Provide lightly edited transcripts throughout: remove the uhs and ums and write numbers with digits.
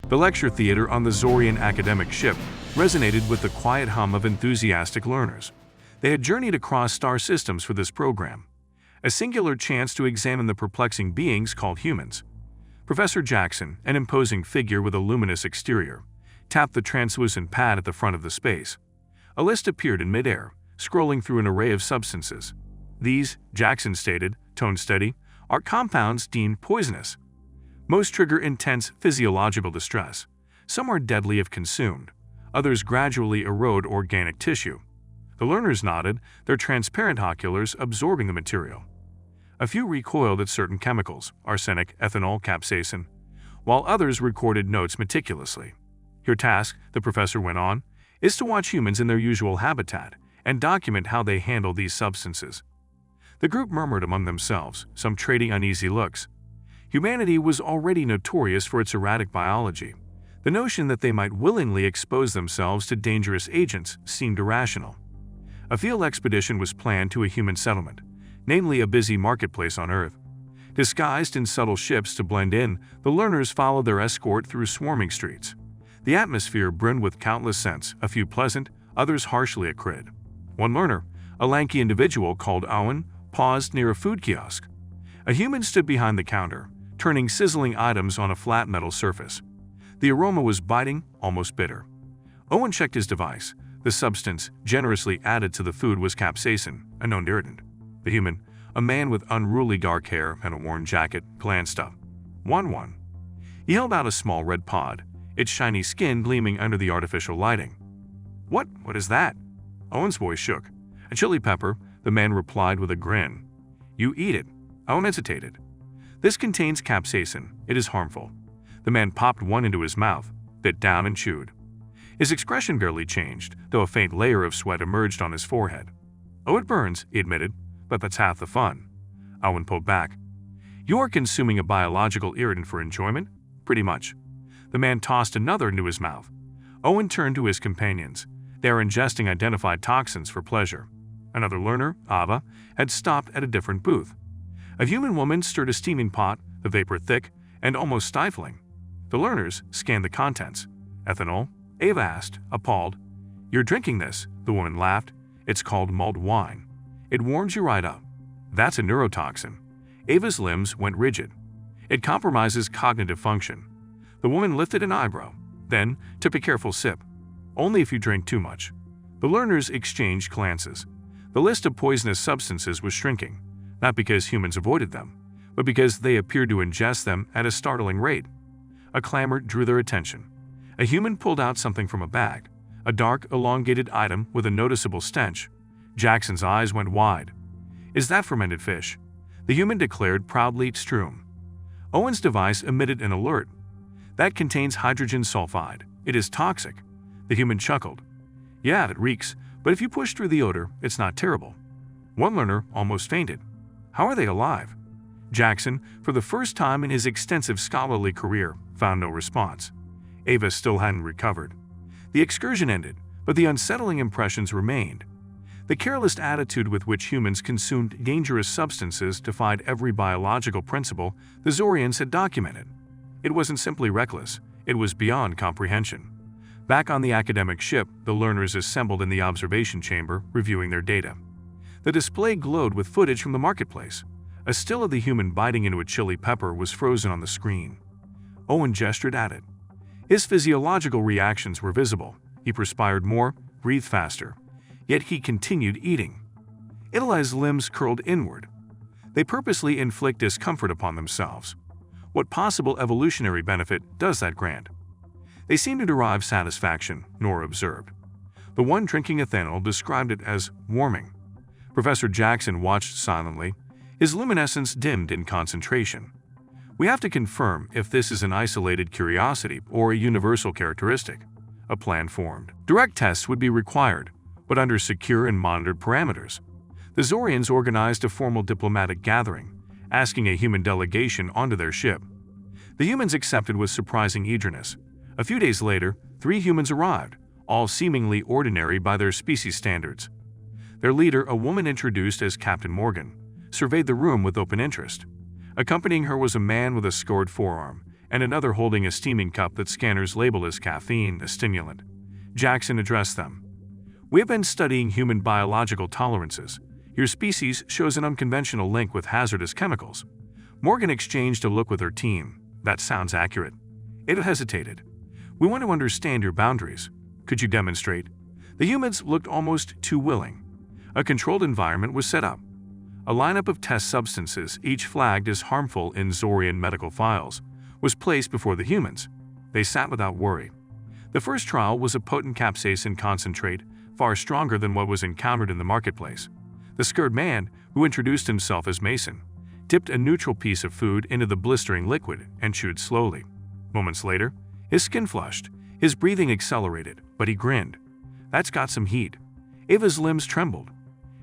The lecture theater on the Zorian academic ship resonated with the quiet hum of enthusiastic learners. They had journeyed across star systems for this program, a singular chance to examine the perplexing beings called humans. Professor Jackson, an imposing figure with a luminous exterior, tapped the translucent pad at the front of the space. A list appeared in midair, scrolling through an array of substances. These, Jackson stated, tone steady, are compounds deemed poisonous. Most trigger intense physiological distress. Some are deadly if consumed. Others gradually erode organic tissue. The learners nodded, their transparent oculars absorbing the material. A few recoiled at certain chemicals, arsenic, ethanol, capsaicin, while others recorded notes meticulously. Your task, the professor went on, is to watch humans in their usual habitat and document how they handle these substances. The group murmured among themselves, some trading uneasy looks. Humanity was already notorious for its erratic biology. The notion that they might willingly expose themselves to dangerous agents seemed irrational. A field expedition was planned to a human settlement, namely a busy marketplace on Earth. Disguised in subtle ships to blend in, the learners followed their escort through swarming streets. The atmosphere brimmed with countless scents, a few pleasant, others harshly acrid. One learner, a lanky individual called Owen, paused near a food kiosk. A human stood behind the counter, turning sizzling items on a flat metal surface. The aroma was biting, almost bitter. Owen checked his device. The substance generously added to the food was capsaicin, a known irritant. The human, a man with unruly dark hair and a worn jacket, glanced up. One. He held out a small red pod, its shiny skin gleaming under the artificial lighting. What is that? Owen's voice shook. A chili pepper, the man replied with a grin. You eat it. Owen hesitated. This contains capsaicin. It is harmful. The man popped one into his mouth, bit down and chewed. His expression barely changed, though a faint layer of sweat emerged on his forehead. Oh, it burns, he admitted, but that's half the fun. Owen pulled back. You are consuming a biological irritant for enjoyment? Pretty much. The man tossed another into his mouth. Owen turned to his companions. They are ingesting identified toxins for pleasure. Another learner, Ava, had stopped at a different booth. A human woman stirred a steaming pot, the vapor thick and almost stifling. The learners scanned the contents. Ethanol? Ava asked, appalled. You're drinking this, the woman laughed. It's called mulled wine. It warms you right up. That's a neurotoxin. Ava's limbs went rigid. It compromises cognitive function. The woman lifted an eyebrow, then took a careful sip. Only if you drink too much. The learners exchanged glances. The list of poisonous substances was shrinking, not because humans avoided them, but because they appeared to ingest them at a startling rate. A clamor drew their attention. A human pulled out something from a bag, a dark, elongated item with a noticeable stench. Jackson's eyes went wide. Is that fermented fish? The human declared proudly Strum. Owen's device emitted an alert. That contains hydrogen sulfide. It is toxic. The human chuckled. Yeah, it reeks, but if you push through the odor, it's not terrible. One learner almost fainted. How are they alive? Jackson, for the first time in his extensive scholarly career, found no response. Ava still hadn't recovered. The excursion ended, but the unsettling impressions remained. The careless attitude with which humans consumed dangerous substances defied every biological principle the Zorians had documented. It wasn't simply reckless, it was beyond comprehension. Back on the academic ship, the learners assembled in the observation chamber, reviewing their data. The display glowed with footage from the marketplace. A still of the human biting into a chili pepper was frozen on the screen. Owen gestured at it. His physiological reactions were visible. He perspired more, breathed faster. Yet he continued eating. Italy's limbs curled inward. They purposely inflict discomfort upon themselves. What possible evolutionary benefit does that grant? They seem to derive satisfaction, Nora observed. The one drinking ethanol described it as warming. Professor Jackson watched silently. His luminescence dimmed in concentration. We have to confirm if this is an isolated curiosity or a universal characteristic. A plan formed. Direct tests would be required, but under secure and monitored parameters. The Zorians organized a formal diplomatic gathering, asking a human delegation onto their ship. The humans accepted with surprising eagerness. A few days later, 3 humans arrived, all seemingly ordinary by their species standards. Their leader, a woman introduced as Captain Morgan, surveyed the room with open interest. Accompanying her was a man with a scored forearm, and another holding a steaming cup that scanners label as caffeine, a stimulant. Jackson addressed them. "We have been studying human biological tolerances. Your species shows an unconventional link with hazardous chemicals." Morgan exchanged a look with her team. "That sounds accurate." Ava hesitated. "We want to understand your boundaries. Could you demonstrate?" The humans looked almost too willing. A controlled environment was set up. A lineup of test substances, each flagged as harmful in Zorian medical files, was placed before the humans. They sat without worry. The first trial was a potent capsaicin concentrate, far stronger than what was encountered in the marketplace. The scared man, who introduced himself as Mason, dipped a neutral piece of food into the blistering liquid and chewed slowly. Moments later, his skin flushed, his breathing accelerated, but he grinned. "That's got some heat." Ava's limbs trembled.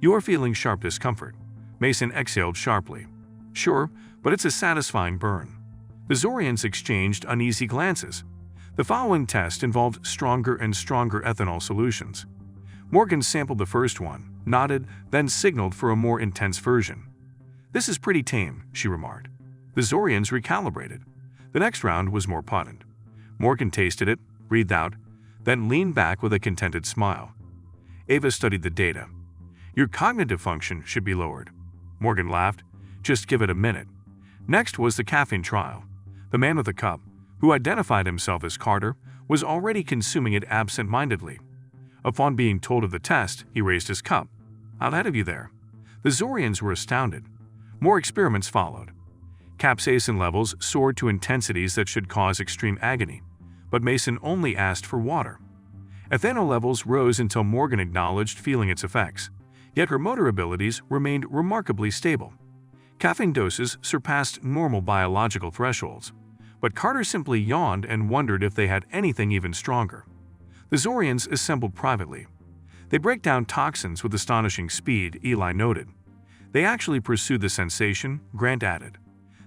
"You are feeling sharp discomfort." Mason exhaled sharply. "Sure, but it's a satisfying burn." The Zorians exchanged uneasy glances. The following test involved stronger and stronger ethanol solutions. Morgan sampled the first one, nodded, then signaled for a more intense version. "This is pretty tame," she remarked. The Zorians recalibrated. The next round was more potent. Morgan tasted it, breathed out, then leaned back with a contented smile. Ava studied the data. "Your cognitive function should be lowered." Morgan laughed. "Just give it a minute." Next was the caffeine trial. The man with the cup, who identified himself as Carter, was already consuming it absent-mindedly. Upon being told of the test, he raised his cup. "I'll ahead of you there." The Zorians were astounded. More experiments followed. Capsaicin levels soared to intensities that should cause extreme agony, but Mason only asked for water. Ethanol levels rose until Morgan acknowledged feeling its effects, yet her motor abilities remained remarkably stable. Caffeine doses surpassed normal biological thresholds, but Carter simply yawned and wondered if they had anything even stronger. The Zorians assembled privately. "They break down toxins with astonishing speed," Eli noted. "They actually pursued the sensation," Grant added.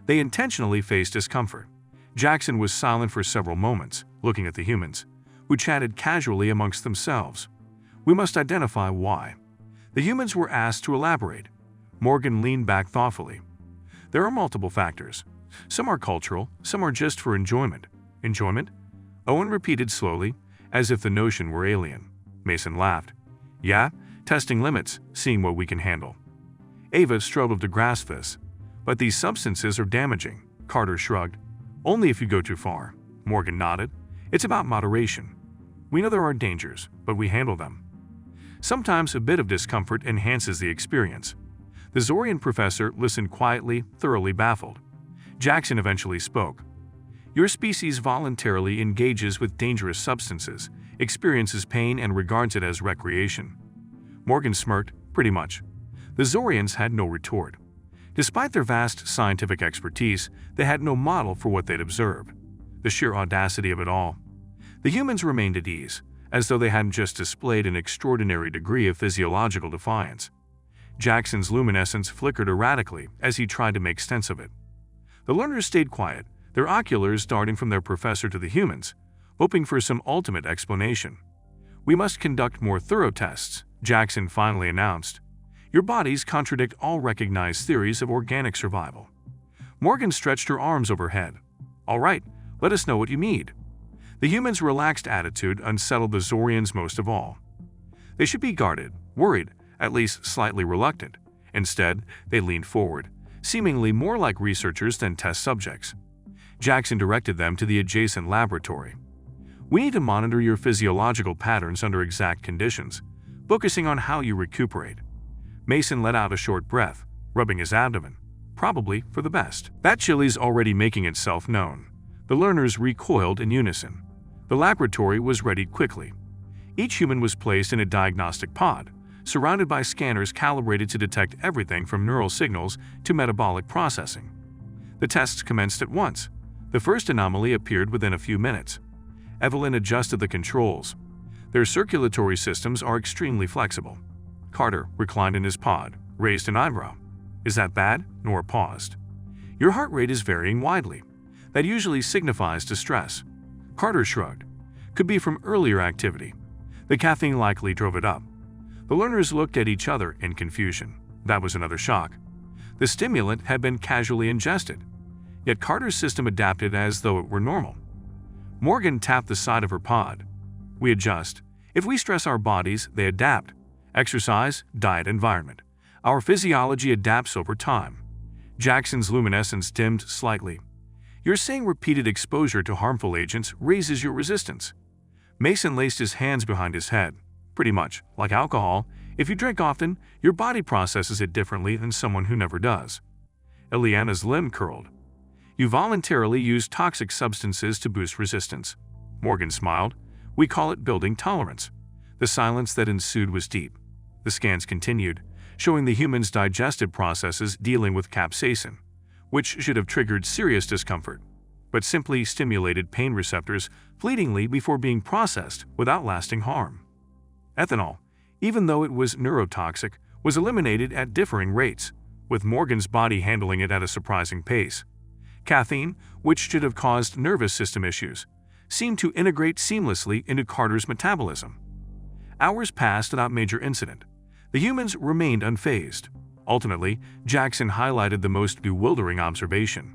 "They intentionally faced discomfort." Jackson was silent for several moments, looking at the humans, who chatted casually amongst themselves. "We must identify why." The humans were asked to elaborate. Morgan leaned back thoughtfully. "There are multiple factors. Some are cultural, some are just for enjoyment." "Enjoyment?" Owen repeated slowly, as if the notion were alien. Mason laughed. "Yeah, testing limits, seeing what we can handle." Ava struggled to grasp this. "But these substances are damaging," Carter shrugged. "Only if you go too far." Morgan nodded. "It's about moderation. We know there are dangers, but we handle them. Sometimes a bit of discomfort enhances the experience." The Zorian professor listened quietly, thoroughly baffled. Jackson eventually spoke. "Your species voluntarily engages with dangerous substances, experiences pain, and regards it as recreation." Morgan smirked. "Pretty much." The Zorians had no retort. Despite their vast scientific expertise, they had no model for what they'd observed. The sheer audacity of it all. The humans remained at ease, as though they hadn't just displayed an extraordinary degree of physiological defiance. Jackson's luminescence flickered erratically as he tried to make sense of it. The learners stayed quiet, their oculars darting from their professor to the humans, hoping for some ultimate explanation. "We must conduct more thorough tests," Jackson finally announced. "Your bodies contradict all recognized theories of organic survival." Morgan stretched her arms overhead. "All right, let us know what you need." The humans' relaxed attitude unsettled the Zorians most of all. They should be guarded, worried, at least slightly reluctant. Instead, they leaned forward, seemingly more like researchers than test subjects. Jackson directed them to the adjacent laboratory. "We need to monitor your physiological patterns under exact conditions, focusing on how you recuperate." Mason let out a short breath, rubbing his abdomen, probably for the best. That chili's already making itself known. The learners recoiled in unison. The laboratory was readied quickly. Each human was placed in a diagnostic pod, surrounded by scanners calibrated to detect everything from neural signals to metabolic processing. The tests commenced at once. The first anomaly appeared within a few minutes. Evelyn adjusted the controls. Their circulatory systems are extremely flexible. Carter reclined in his pod, raised an eyebrow. "Is that bad?" Nora paused. "Your heart rate is varying widely. That usually signifies distress." Carter shrugged. "Could be from earlier activity. The caffeine likely drove it up." The learners looked at each other in confusion. That was another shock. The stimulant had been casually ingested. yet Carter's system adapted as though it were normal. Morgan tapped the side of her pod. We adjust. If we stress our bodies, they adapt. Exercise, diet, environment. Our physiology adapts over time. Jackson's luminescence dimmed slightly. You're saying repeated exposure to harmful agents raises your resistance. Mason laced his hands behind his head. Pretty much, like alcohol, if you drink often, your body processes it differently than someone who never does. Ileana's limb curled. You voluntarily use toxic substances to boost resistance. Morgan smiled. We call it building tolerance. The silence that ensued was deep. The scans continued, showing the human's digestive processes dealing with capsaicin, which should have triggered serious discomfort, but simply stimulated pain receptors fleetingly before being processed without lasting harm. Ethanol, even though it was neurotoxic, was eliminated at differing rates, with Morgan's body handling it at a surprising pace. Caffeine, which should have caused nervous system issues, seemed to integrate seamlessly into Carter's metabolism. Hours passed without major incident. The humans remained unfazed. Ultimately, Jackson highlighted the most bewildering observation.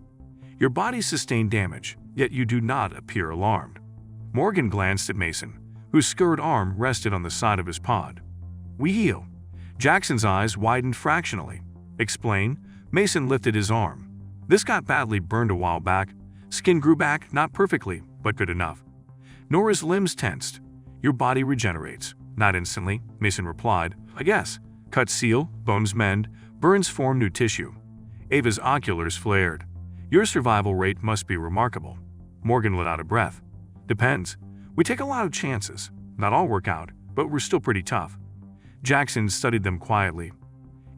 Your body sustained damage, yet you do not appear alarmed. Morgan glanced at Mason, whose scarred arm rested on the side of his pod. We heal. Jackson's eyes widened fractionally. Explain. Mason lifted his arm. This got badly burned a while back. Skin grew back, not perfectly, but good enough. Nora's limbs tensed. Your body regenerates. Not instantly, Mason replied. I guess. Cuts seal, bones mend, burns form new tissue. Ava's oculars flared. Your survival rate must be remarkable. Morgan let out a breath. Depends. We take a lot of chances. Not all work out, but we're still pretty tough. Jackson studied them quietly.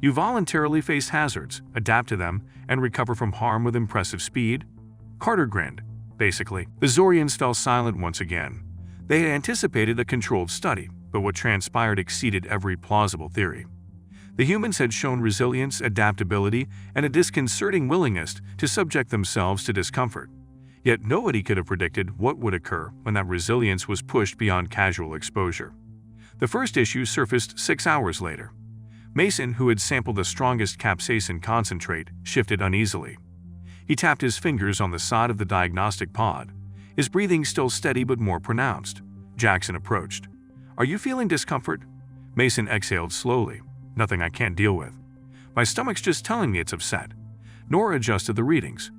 You voluntarily face hazards, adapt to them, and recover from harm with impressive speed? Carter grinned. Basically, the Zorians fell silent once again. They had anticipated a controlled study, but what transpired exceeded every plausible theory. The humans had shown resilience, adaptability, and a disconcerting willingness to subject themselves to discomfort. Yet nobody could have predicted what would occur when that resilience was pushed beyond casual exposure. The first issue surfaced 6 hours later. Mason, who had sampled the strongest capsaicin concentrate, shifted uneasily. He tapped his fingers on the side of the diagnostic pod, his breathing still steady but more pronounced. Jackson approached. Are you feeling discomfort? Mason exhaled slowly. Nothing I can't deal with. My stomach's just telling me it's upset. Nora adjusted the readings.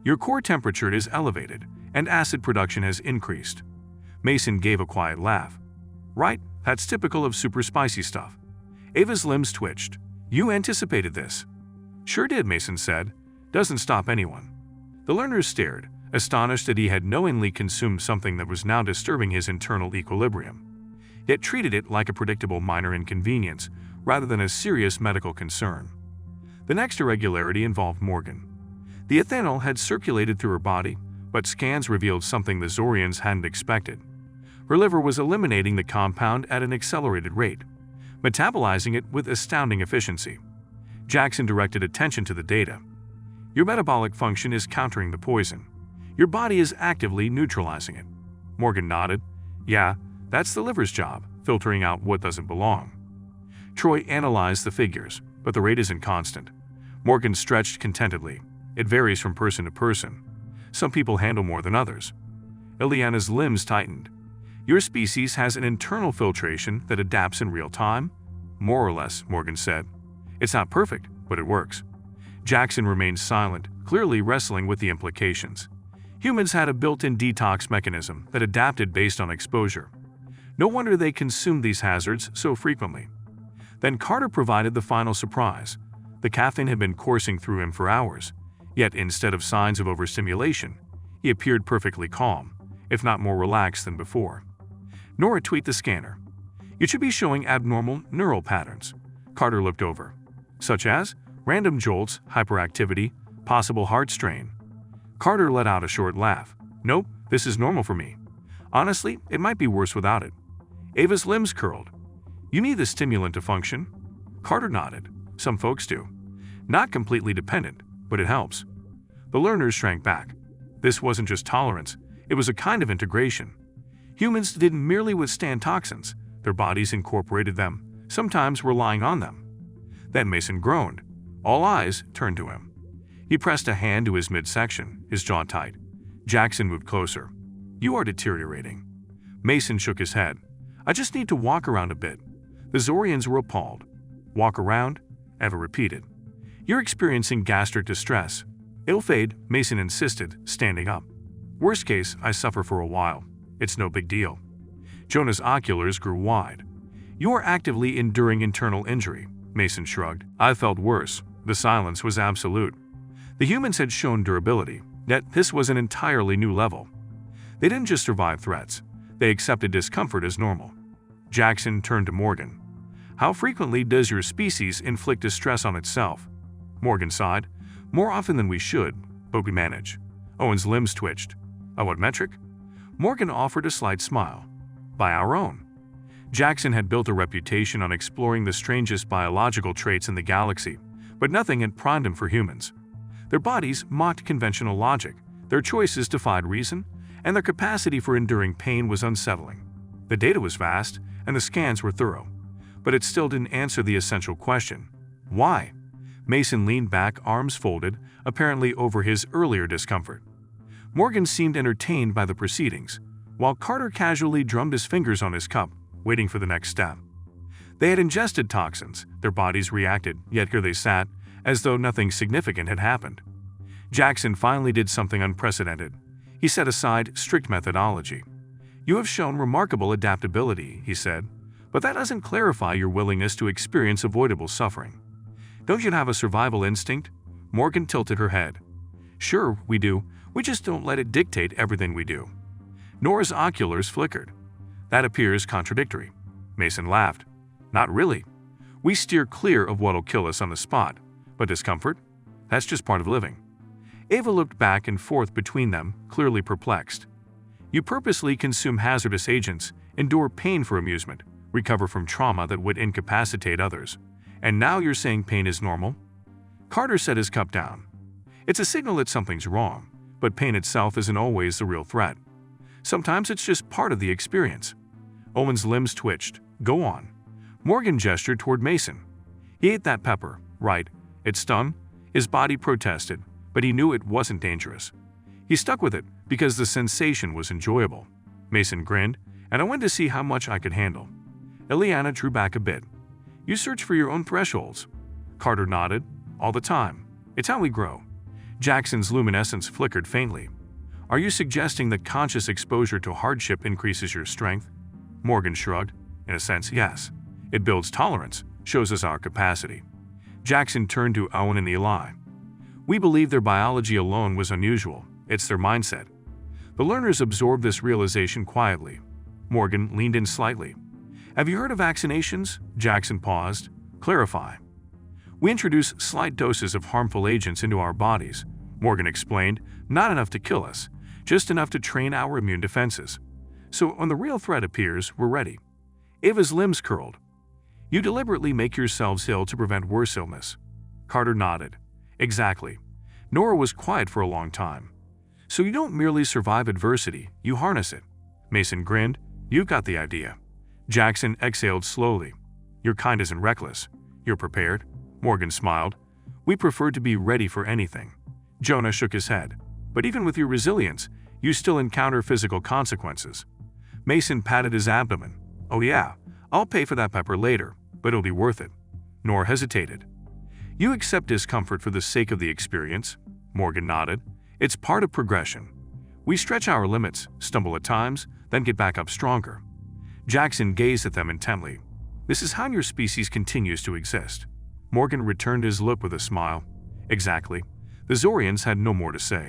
Your core temperature is elevated, and acid production has increased. Mason gave a quiet laugh. Right, that's typical of super spicy stuff. Ava's limbs twitched. You anticipated this. Sure did, Mason said. Doesn't stop anyone. The learner stared, astonished that he had knowingly consumed something that was now disturbing his internal equilibrium, yet treated it like a predictable minor inconvenience rather than a serious medical concern. The next irregularity involved Morgan. The ethanol had circulated through her body, but scans revealed something the Zorians hadn't expected. Her liver was eliminating the compound at an accelerated rate, metabolizing it with astounding efficiency. Jackson directed attention to the data. Your metabolic function is countering the poison. Your body is actively neutralizing it. Morgan nodded. Yeah, that's the liver's job, filtering out what doesn't belong. Troy analyzed the figures, but the rate isn't constant. Morgan stretched contentedly. It varies from person to person. Some people handle more than others. Ileana's limbs tightened. Your species has an internal filtration that adapts in real time? More or less, Morgan said. It's not perfect, but it works. Jackson remained silent, clearly wrestling with the implications. Humans had a built-in detox mechanism that adapted based on exposure. No wonder they consumed these hazards so frequently. Then Carter provided the final surprise. The caffeine had been coursing through him for hours, yet instead of signs of overstimulation, he appeared perfectly calm, if not more relaxed than before. Nora tweaked the scanner. You should be showing abnormal neural patterns. Carter looked over. Such as random jolts, hyperactivity, possible heart strain. Carter let out a short laugh. Nope, this is normal for me. Honestly, it might be worse without it. Ava's limbs curled. You need the stimulant to function? Carter nodded. Some folks do. Not completely dependent, but it helps. The learners shrank back. This wasn't just tolerance, it was a kind of integration. Humans didn't merely withstand toxins, their bodies incorporated them, sometimes relying on them. Then Mason groaned. All eyes turned to him. He pressed a hand to his midsection, his jaw tight. Jackson moved closer. "You are deteriorating." Mason shook his head. "I just need to walk around a bit." The Zorians were appalled. "Walk around?" Eva repeated. "You're experiencing gastric distress." "It'll fade," Mason insisted, standing up. "Worst case, I suffer for a while. It's no big deal." Jonah's oculars grew wide. "You're actively enduring internal injury," Mason shrugged. "I felt worse." The silence was absolute. The humans had shown durability, yet this was an entirely new level. They didn't just survive threats, they accepted discomfort as normal. Jackson turned to Morgan. "How frequently does your species inflict distress on itself?" Morgan sighed. "More often than we should, but we manage." Owen's limbs twitched. "By what metric?" Morgan offered a slight smile. "By our own." Jackson had built a reputation on exploring the strangest biological traits in the galaxy, but nothing had primed him for humans. Their bodies mocked conventional logic, their choices defied reason, and their capacity for enduring pain was unsettling. The data was vast, and the scans were thorough, but it still didn't answer the essential question: why? Mason leaned back, arms folded, apparently over his earlier discomfort. Morgan seemed entertained by the proceedings, while Carter casually drummed his fingers on his cup, waiting for the next step. They had ingested toxins, their bodies reacted, yet here they sat, as though nothing significant had happened. Jackson finally did something unprecedented. He set aside strict methodology. "You have shown remarkable adaptability," he said, "but that doesn't clarify your willingness to experience avoidable suffering. Don't you have a survival instinct?" Morgan tilted her head. "Sure, we do. We just don't let it dictate everything we do." Nora's oculars flickered. "That appears contradictory." Mason laughed. "Not really. We steer clear of what'll kill us on the spot, but discomfort? That's just part of living." Ava looked back and forth between them, clearly perplexed. "You purposely consume hazardous agents, endure pain for amusement, recover from trauma that would incapacitate others, and now you're saying pain is normal?" Carter set his cup down. "It's a signal that something's wrong, but pain itself isn't always the real threat. Sometimes it's just part of the experience." Owen's limbs twitched. "Go on." Morgan gestured toward Mason. "He ate that pepper, right? It stung?" His body protested, but he knew it wasn't dangerous. He stuck with it because the sensation was enjoyable. Mason grinned, "And I wanted to see how much I could handle." Ileana drew back a bit. "You search for your own thresholds." Carter nodded. "All the time. It's how we grow." Jackson's luminescence flickered faintly. "Are you suggesting that conscious exposure to hardship increases your strength?" Morgan shrugged. "In a sense, yes. It builds tolerance, shows us our capacity." Jackson turned to Owen and Eli. "We believe their biology alone was unusual. It's their mindset." The learners absorbed this realization quietly. Morgan leaned in slightly. "Have you heard of vaccinations?" Jackson paused. "Clarify." "We introduce slight doses of harmful agents into our bodies," Morgan explained. "Not enough to kill us, just enough to train our immune defenses. So when the real threat appears, we're ready." Ava's limbs curled. "You deliberately make yourselves ill to prevent worse illness." Carter nodded. "Exactly." Nora was quiet for a long time. "So you don't merely survive adversity, you harness it." Mason grinned. "You've got the idea." Jackson exhaled slowly. "Your kind isn't reckless. You're prepared." Morgan smiled. "We prefer to be ready for anything." Jonah shook his head. "But even with your resilience, you still encounter physical consequences." Mason patted his abdomen. "Oh yeah, I'll pay for that pepper later, but it'll be worth it." Nora hesitated. "You accept discomfort for the sake of the experience?" Morgan nodded. "It's part of progression. We stretch our limits, stumble at times, then get back up stronger." Jackson gazed at them intently. "This is how your species continues to exist." Morgan returned his look with a smile. "Exactly." The Zorians had no more to say.